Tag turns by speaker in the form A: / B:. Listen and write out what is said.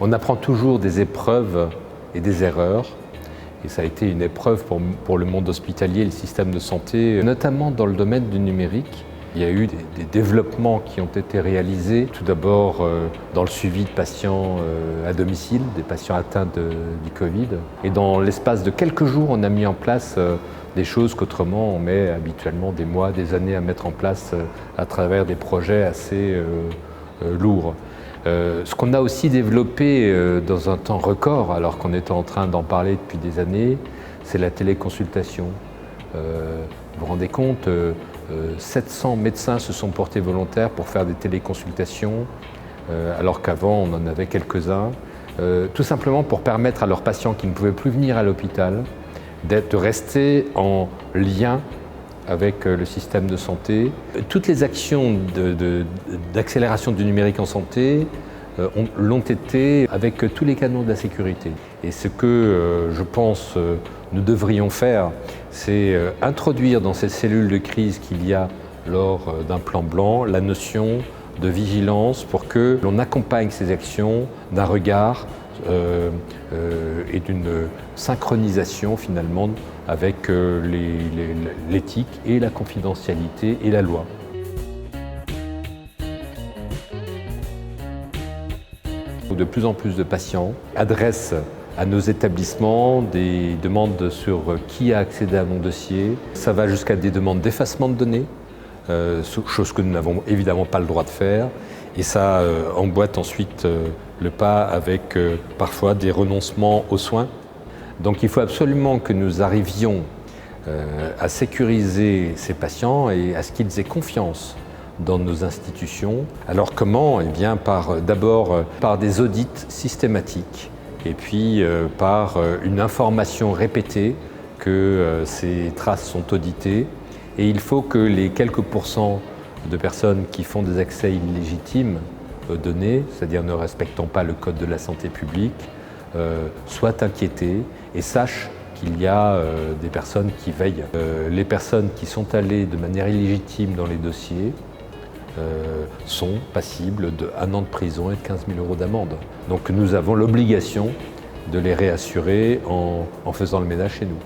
A: On apprend toujours des épreuves et des erreurs. Et ça a été une épreuve pour le monde hospitalier et le système de santé, notamment dans le domaine du numérique. Il y a eu des développements qui ont été réalisés, tout d'abord dans le suivi de patients à domicile, des patients atteints du Covid. Et dans l'espace de quelques jours, on a mis en place des choses qu'autrement on met habituellement des mois, des années à mettre en place à travers des projets assez lourds. Ce qu'on a aussi développé dans un temps record, alors qu'on était en train d'en parler depuis des années, c'est la téléconsultation. Vous vous rendez compte, 700 médecins se sont portés volontaires pour faire des téléconsultations, alors qu'avant on en avait quelques-uns, tout simplement pour permettre à leurs patients qui ne pouvaient plus venir à l'hôpital de rester en lien avec le système de santé. Toutes les actions d'accélération du numérique en santé l'ont été avec tous les canons de la sécurité. Et ce que je pense nous devrions faire, c'est introduire dans ces cellules de crise qu'il y a lors d'un plan blanc la notion de vigilance pour que l'on accompagne ces actions d'un regard et d'une synchronisation finalement avec l'éthique et la confidentialité et la loi. De plus en plus de patients adressent à nos établissements des demandes sur qui a accédé à mon dossier. Ça va jusqu'à des demandes d'effacement de données, chose que nous n'avons évidemment pas le droit de faire. Et ça emboîte ensuite le pas avec parfois des renoncements aux soins. Donc il faut absolument que nous arrivions à sécuriser ces patients et à ce qu'ils aient confiance dans nos institutions. Alors comment? Eh bien d'abord par des audits systématiques et puis par une information répétée que ces traces sont auditées. Et il faut que les quelques pourcents de personnes qui font des accès illégitimes aux données, c'est-à-dire ne respectant pas le code de la santé publique, soient inquiétées et sachent qu'il y a des personnes qui veillent. Les personnes qui sont allées de manière illégitime dans les dossiers sont passibles d'1 an de prison et de 15 000 € d'amende. Donc nous avons l'obligation de les réassurer en faisant le ménage chez nous.